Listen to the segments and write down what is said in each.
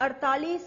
48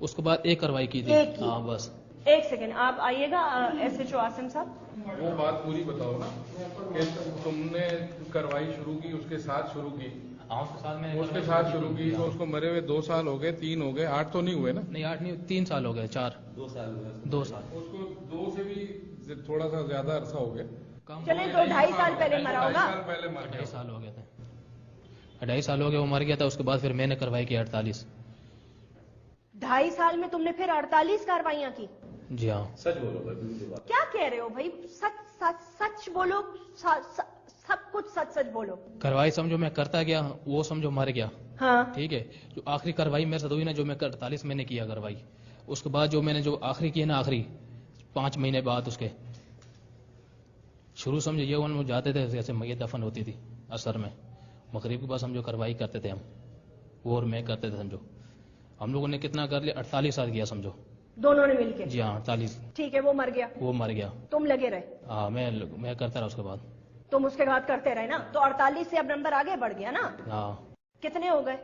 اس کے بعد ایک کاروائی کی تھی. ایک کی. ہاں بس. ایک سیکنڈ آپ آئیے گا ایس ایچ او عاصم صاحب. وہ بات پوری بتاؤ نا کہ تم نے کاروائی شروع کی، اس کے ساتھ شروع کی، اس کے ساتھ میں اس کے ساتھ شروع کی تو اس کو مرے ہوئے 2 سال ہو گئے، 3 ہو گئے، 8 تو نہیں ہوئے نا؟ نہیں 8 نہیں 3 سال ہو گئے. 2 سال. اس کو 2 سے بھی تھوڑا سا زیادہ عرصہ ہو گیا. چلیں 2-2.5 سال پہلے مرا ہوگا. 2.5 سال پہلے مر گیا. 2.5 سال ہو گئے تھے. 2.5 سال ہو گئے وہ مر گیا تھا. اس کے بعد پھر میں نے کاروائی کی 48. 2.5 سال میں تم نے پھر 48 کاروائیاں کی؟ جی ہاں. سچ بولو بھائی. کیا کہہ رہے ہو بھائی؟ سچ بولو، سب کچھ سچ بولو. کاروائی سمجھو میں کرتا گیا، وہ سمجھو مر گیا. ہاں ٹھیک ہے. جو آخری کاروائی میرے ساتھ ہوئی نا، جو میں 48 میں نے کیا کاروائی، اس کے بعد جو میں نے جو آخری کی نا، آخری 5 مہینے بعد اس کے شروع سمجھو یہ وہ جاتے تھے جیسے میت دفن ہوتی تھی اثر میں، مغرب کے بعد سمجھو کاروائی کرتے تھے ہم، وہ اور میں کرتے تھے. سمجھو ہم لوگوں نے کتنا کر لیا، 48 سال کیا سمجھو. دونوں نے مل کے؟ جی ہاں 48. ٹھیک ہے، وہ مر گیا، وہ مر گیا. تم لگے رہے؟ ہاں میں کرتا رہا اس کے بعد. تم اس کے بعد کرتے رہے نا، تو 48 سے اب نمبر آگے بڑھ گیا نا. ہاں. کتنے ہو گئے؟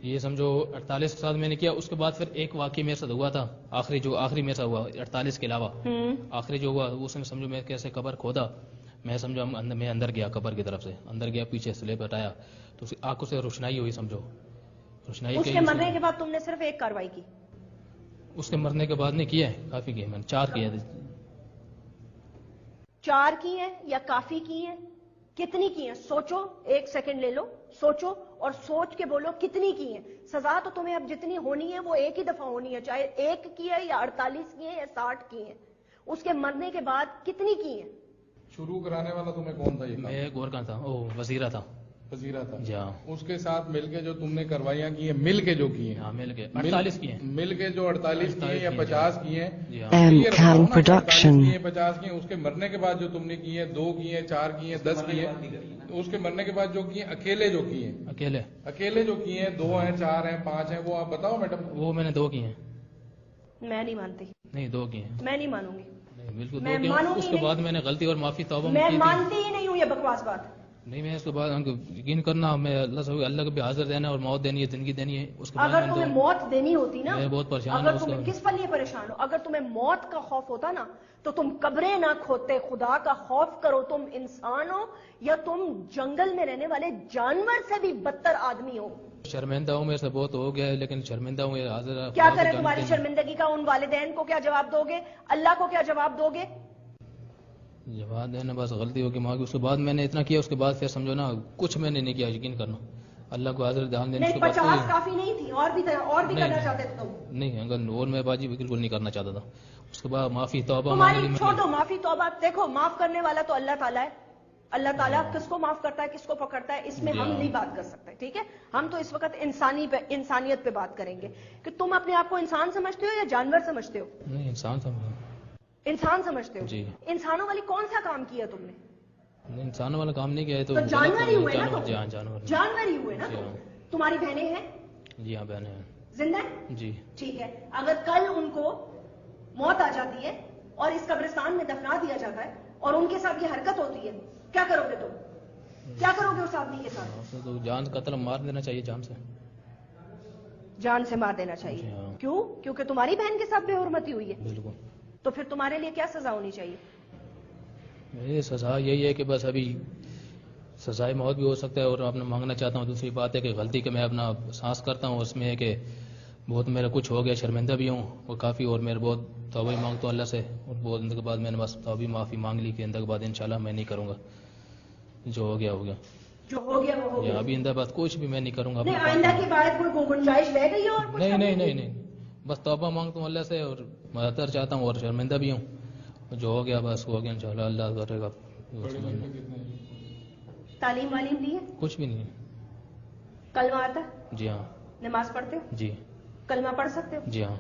یہ سمجھو 48 کے ساتھ میں نے کیا. اس کے بعد پھر ایک واقعہ میرے ساتھ ہوا تھا، آخری میرے ساتھ ہوا 48 کے علاوہ. آخری جو ہوا اس میں سمجھو میں کیسے قبر کھودا، میں سمجھو میں اندر گیا، قبر کی طرف سے اندر گیا، پیچھے سلیب ہٹایا تو آنکھوں سے روشنائی ہوئی. سمجھو روشنائی. اس کے مرنے کے بعد تم نے صرف ایک کاروائی کی؟ اس کے مرنے کے بعد نہیں کیا ہے، کافی کیا میں نے، 4 کیا تھے. 4 کی ہیں یا کافی کی ہیں؟ کتنی کی ہیں؟ سوچو، 1 سیکنڈ لے لو، سوچو اور سوچ کے بولو کتنی کی ہیں. سزا تو تمہیں اب جتنی ہونی ہے وہ ایک ہی دفعہ ہونی ہے، چاہے 1 کی ہے یا 48 کی ہے یا 60 کی ہیں. اس کے مرنے کے بعد کتنی کی ہیں؟ شروع کرانے والا تمہیں کون تھا؟ یہ میں گورکاں تھا، وزیرہ تھا. وزیرہ تھا. جی ہاں. اس کے ساتھ مل کے جو تم نے کاروائیاں کی ہیں، مل کے جو کی ہیں، ہاں مل کے 48 کی ہیں. مل کے جو 48 کی ہیں یا 50 کی ہیں؟ جی ہاں. یہ بتاؤ نا، 48 کی ہیں 50 کی ہیں. اس کے مرنے کے بعد جو تم نے کی ہیں، 2 کی ہیں، 4 کی ہیں، 10 کی ہیں. اس کے مرنے کے بعد جو کی ہیں، اکیلے جو کی ہیں، اکیلے جو کی ہیں، 2 ہیں، 4 ہیں، 5 ہیں، وہ آپ بتاؤ میڈم. وہ میں نے 2 کی ہیں. میں نہیں مانتی. نہیں 2 کی ہیں. میں نہیں مانوں گی. بالکل 2 کی ہیں. اس کے بعد میں نے غلطی اور معافی توبہ میں مانتی ہی نہیں ہوں یہ بکواس بات. نہیں میں اس کے بعد یقین کرنا، میں اللہ کو بھی حاضر دینا اور موت دینی ہے، زندگی دینی ہے. اس کے بعد اگر تمہیں موت دینی ہوتی نا، میں بہت پریشان اگر ہوں. تمہیں کس پر لیے پریشان ہو؟ اگر تمہیں موت کا خوف ہوتا نا تو تم قبریں نہ کھودتے. خدا کا خوف کرو. تم انسان ہو یا تم جنگل میں رہنے والے جانور سے بھی بدتر آدمی ہو. شرمندہ ہوں، میرے سے بہت ہو گیا ہے، لیکن شرمندہ ہوں. حاضر کیا کرے تمہاری شرمندگی کا؟ ان والدین کو کیا جواب دو گے؟ اللہ کو کیا جواب دو گے؟ جواب دینا بس غلطی ہوگی ماں کی. اس کے بعد میں نے اتنا کیا، اس کے بعد پھر سمجھو نا کچھ میں نے نہیں کیا. یقین کرنا اللہ کو حاضر دھیان دینا. نہیں 50 کافی نہیں تھی، اور بھی کرنا چاہتے تھے تم؟ نہیں اگر اور میں باجی بالکل نہیں کرنا چاہتا تھا. اس کے بعد معافی توبہ تمہاری چھوڑو معافی توبہ. دیکھو معاف کرنے والا تو اللہ تعالیٰ ہے. اللہ تعالیٰ کس کو معاف کرتا ہے، کس کو پکڑتا ہے، اس میں ہم نہیں بات کر سکتے. ٹھیک ہے، ہم تو اس وقت انسانیت پہ بات کریں گے کہ تم اپنے آپ کو انسان سمجھتے ہو یا جانور سمجھتے ہو؟ نہیں انسان سمجھو. انسان سمجھتے ہو؟ جی. انسانوں والی کون سا کام کیا تم نے؟ انسانوں والا کام نہیں کیا ہے تو جانور ہی ہوئے نا. جی ہاں جانور ہی ہوئے نا. تمہاری بہنیں ہیں؟ جی ہاں بہنیں ہیں. زندہ ہیں؟ جی. ٹھیک ہے، اگر کل ان کو موت آ جاتی ہے اور اس قبرستان میں دفنا دیا جاتا ہے اور ان کے ساتھ یہ حرکت ہوتی ہے، کیا کرو گے تم؟ کیا کرو گے اس آدمی کے ساتھ؟ تو جان قتل مار دینا چاہیے. جان سے مار دینا چاہیے. کیوں؟ کیونکہ تمہاری بہن کے ساتھ بے حرمتی ہوئی ہے. بالکل. تو پھر تمہارے لیے کیا سزا ہونی چاہیے؟ میری سزا یہی ہے کہ بس ابھی سزائے موت بھی ہو سکتا ہے اور اپنا مانگنا چاہتا ہوں. دوسری بات ہے کہ غلطی کہ میں اپنا سانس کرتا ہوں اس میں ہے کہ بہت میرا کچھ ہو گیا، شرمندہ بھی ہوں اور کافی، اور میرے بہت توبہ مانگتا ہوں اللہ سے. اور بہت اندر کے بعد میں نے بس توبہ معافی مانگ لی کہ اندر کے بعد انشاءاللہ میں نہیں کروں گا. جو ہو گیا ہو گیا. جو ہو گیا وہ ہو گیا. ابھی اندر بعد کچھ بھی میں نہیں کروں گا. آئندہ کی بات کوئی گنجائش رہ گئی اور نہیں بس توبہ مانگتا ہوں اللہ سے اور مدد چاہتا ہوں اور شرمندہ بھی ہوں. جو ہو گیا بس ہو گیا انشاءاللہ اللہ کرے گا. تعلیم والیم دی ہے؟ کچھ بھی نہیں. کلمہ آتا ہے؟ جی ہاں. نماز پڑھتے ہو؟ جی. کلمہ پڑھ سکتے ہو؟ جی ہاں.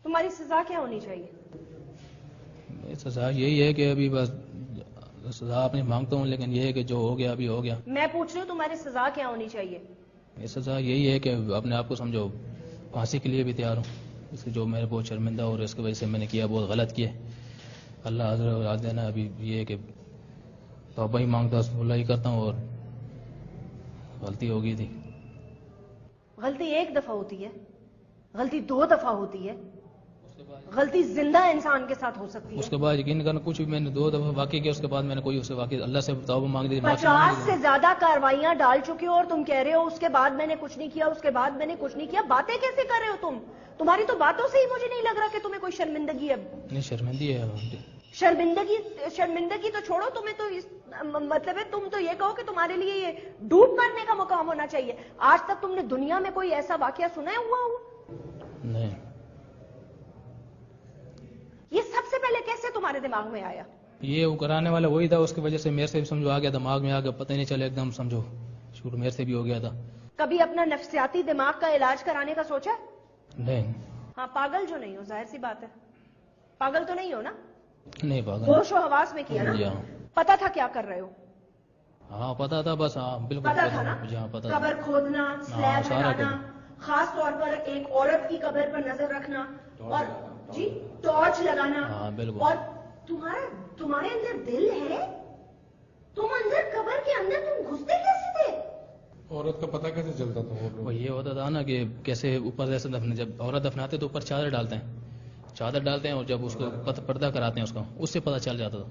تمہاری سزا کیا ہونی چاہیے؟ سزا یہی ہے کہ ابھی بس سزا اپنی مانگتا ہوں، لیکن یہ ہے کہ جو ہو گیا ابھی ہو گیا. میں پوچھ رہی ہوں تمہاری سزا کیا ہونی چاہیے؟ یہ سزا یہی ہے کہ اپنے آپ کو سمجھو پھانسی کے لیے بھی تیار ہوں. اس کے جو میرے بہت شرمندہ اور اس کی وجہ سے میں نے کیا بہت غلط کیا. اللہ حضرت راز دینا. ابھی یہ ہے کہ توبہ ہی مانگتا اللہ ہی کرتا ہوں اور غلطی ہو گئی تھی. غلطی ایک دفعہ ہوتی ہے، غلطی 2 دفعہ ہوتی ہے, غلطی زندہ انسان کے ساتھ ہو سکتی ہے. اس کے بعد یقین کرنا کچھ بھی میں نے 2 دفعہ واقعی کیا, اس کے بعد میں نے کوئی اس سے واقعی اللہ سے توبہ مانگ دی. 50 سے زیادہ کاروائیاں ڈال چکے ہو اور تم کہہ رہے ہو اس کے بعد میں نے کچھ نہیں کیا, اس کے بعد میں نے کچھ نہیں کیا. باتیں کیسے کر رہے ہو تم؟ تمہاری تو باتوں سے ہی مجھے نہیں لگ رہا کہ تمہیں کوئی شرمندگی ہے. نہیں شرمندگی ہے. شرمندگی تو چھوڑو, تمہیں تو مطلب ہے تم تو یہ کہو کہ تمہارے لیے یہ ڈوب مرنے کا مقام ہونا چاہیے. آج تک تم نے دنیا میں کوئی ایسا واقعہ سنا ہوا ہو؟ نہیں. یہ سب سے پہلے کیسے تمہارے دماغ میں آیا؟ یہ وہ کرانے والا وہی تھا, اس کی وجہ سے میرے سے بھی سمجھو آ گیا, دماغ میں آ گیا, پتہ نہیں چلے ایک دم سمجھو شروع میرے سے بھی ہو گیا تھا. کبھی اپنا نفسیاتی دماغ کا علاج کرانے کا سوچا؟ نہیں. ہاں پاگل جو نہیں ہو, ظاہر سی بات ہے, پاگل تو نہیں ہو نا؟ نہیں پاگل. ہوش و حواس میں کیا نا؟ پتا تھا کیا کر رہے ہو؟ ہاں پتا تھا, بس ہاں بالکل پتا تھا نا. قبر کھودنا, سلیب لگانا, خاص طور پر ایک عورت کی قبر پر نظر رکھنا, اور جی ٹارچ لگانا. ہاں بالکل. اور تمہارے اندر دل ہے؟ تم اندر قبر کے اندر تم گھستے کیسے تھے؟ عورت کا پتہ کیسے چلتا تھا؟ وہ یہ ہوتا تھا نا کہ کیسے اوپر جیسے جب عورت دفناتے تو اوپر چادر ڈالتے ہیں, اور جب اس کو پردہ کراتے ہیں اس کو, اس سے پتہ چل جاتا تھا,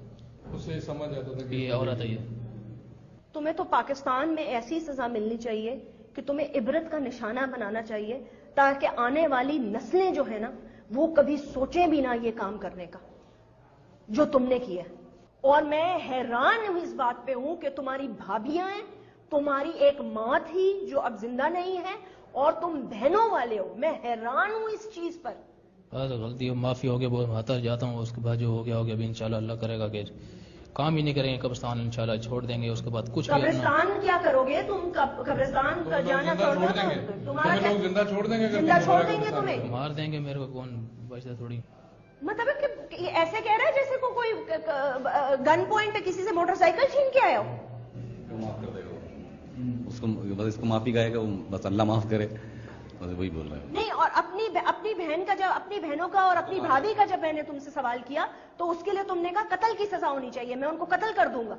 اس سے سمجھ جاتا تھا کہ یہ عورت ہے. یہ تمہیں تو پاکستان میں ایسی سزا ملنی چاہیے کہ تمہیں عبرت کا نشانہ بنانا چاہیے, تاکہ آنے والی نسلیں جو ہے نا وہ کبھی سوچیں بھی نہ یہ کام کرنے کا جو تم نے کیا. اور میں حیران ہوں اس بات پہ ہوں کہ تمہاری بھابیاں ہیں, تمہاری ایک ماں تھی جو اب زندہ نہیں ہے, اور تم بہنوں والے ہو. میں حیران ہوں اس چیز پر. بس غلطی معافی ہو گیا, بہت ہاتھ جاتا ہوں. اس کے بعد جو ہو گیا ابھی انشاءاللہ اللہ کرے گا کہ کام ہی نہیں کریں گے, قبرستان انشاءاللہ چھوڑ دیں گے. اس کے بعد کچھ قبرستان کیا کرو گے تم؟ قبرستان کا جانا چھوڑ دیں گے, تمہارا لوگ زندہ چھوڑ دیں گے, زندہ چھوڑ دیں گے, تمہیں مار دیں گے. میرے کو کون بچتا تھوڑی. مطلب کہ ایسے کہہ رہا ہے جیسے کوئی گن پوائنٹ پہ کسی سے موٹر سائیکل چھین کے آیا ہو. معاف کر دے گا اس کو, بس اس کو معافی کہے گا, بس اللہ معاف کرے, بس وہی بول رہے ہیں. نہیں, اور اپنی بہن کا, جب اپنی بہنوں کا اور اپنی بھابھی کا جب میں نے تم سے سوال کیا تو اس کے لیے تم نے کہا قتل کی سزا ہونی چاہیے, میں ان کو قتل کر دوں گا.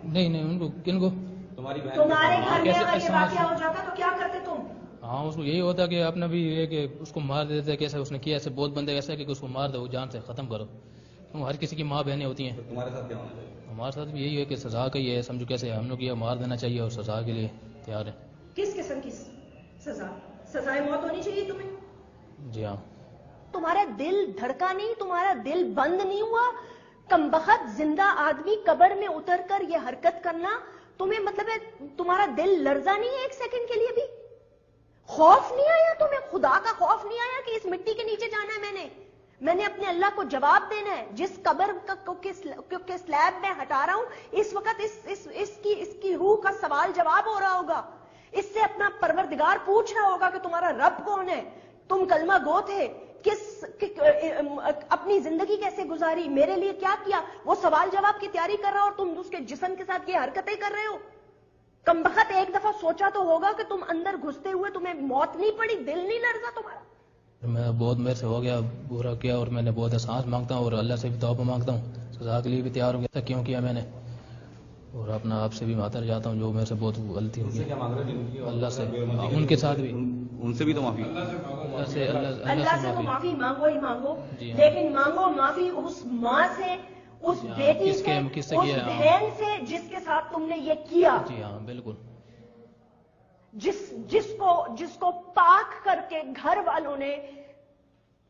نہیں ان کو, کن کو؟ تمہارے گھر میں اگر یہ واقعہ ہو جاتا تو کیا کرتے تم؟ ہاں اس کو یہی ہوتا کہ اپنا بھی یہ کہ اس کو مار دیتے, کیسے اس نے کیا, ایسے بہت بندے ایسے کہ اس کو مار دو, جان سے ختم کرو. ہر کسی کی ماں بہنیں ہوتی ہیں. تمہارے ساتھ کیا ہونا چاہیے؟ ہمارے ساتھ بھی یہی ہے کہ سزا کا یہ ہے, سمجھو کیسے ہم لوگ یہ مار دینا چاہیے اور سزا کے لیے تیار ہے. کس قسم کی سزا؟ سزائے موت ہونی چاہیے تمہیں؟ جی ہاں. تمہارا دل دھڑکا نہیں, تمہارا دل بند نہیں ہوا؟ کمبخت زندہ آدمی قبر میں اتر کر یہ حرکت کرنا تمہیں, مطلب ہے تمہارا دل لرزا نہیں ہے ایک سیکنڈ کے لیے بھی؟ خوف نہیں آیا تمہیں؟ خدا کا خوف نہیں آیا کہ اس مٹی کے نیچے جانا ہے؟ میں نے اپنے اللہ کو جواب دینا ہے. جس قبر کے سلیب میں ہٹا رہا ہوں اس وقت اس کی روح کا سوال جواب ہو رہا ہوگا. اس سے اپنا پروردگار پوچھ رہا ہوگا کہ تمہارا رب کون ہے, تم کلمہ گو تھے, اپنی زندگی کیسے گزاری, میرے لیے کیا کیا, وہ سوال جواب کی تیاری کر رہا ہو اور تم اس کے جسم کے ساتھ یہ حرکتیں کر رہے ہو. کمبخت ایک دفعہ سوچا تو ہوگا کہ تم اندر گھستے ہوئے تمہیں موت نہیں پڑی, دل نہیں لرزا تمہارا؟ میں بہت میرے سے ہو گیا, برا کیا, اور میں نے بہت احساس مانگتا ہوں اور اللہ سے بھی توبہ مانگتا ہوں. سزا کے لیے بھی تیار ہو گیا تھا, کیوں کیا میں نے, اور اپنا آپ سے بھی معذرت چاہتا ہوں جو میرے سے بہت غلطی ہوگی. اللہ سے, ان کے ساتھ بھی, ان سے بھی تو معافی, اللہ سے تو معافی مانگو ہی مانگو, لیکن مانگو معافی اس ماں سے, اس بیٹی سے, اس بہن سے جس کے ساتھ تم نے یہ کیا. جی ہاں بالکل. جس کو پاک کر کے گھر والوں نے,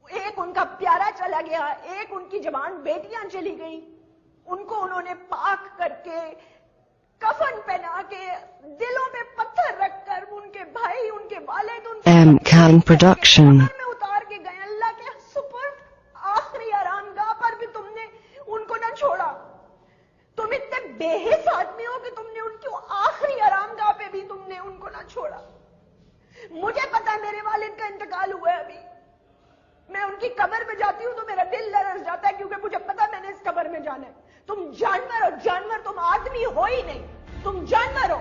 ایک ان کا پیارا چلا گیا, ایک ان کی جوان بیٹیاں چلی گئی, ان کو انہوں نے پاک کر کے, کفن پہنا کے, دلوں پہ پتھر رکھ کر, ان کے بھائی, ان کے والد, ان میں اتار کے گئے. اللہ کے سپرد آخری آرام گاہ پر بھی تم نے ان کو نہ چھوڑا. تم اتنے بے حس آدمی ہو کہ تم نے ان کی آخری آرام گاہ پہ بھی تم نے ان کو نہ چھوڑا. مجھے پتا میرے والد کا انتقال ہوا ہے, ابھی میں ان کی قبر میں جاتی ہوں تو میرا دل لرز جاتا ہے, کیونکہ مجھے پتا میں نے اس قبر میں جانا ہے. تم جانور ہو, جانور, تم آدمی ہو ہی نہیں, تم جانور ہو.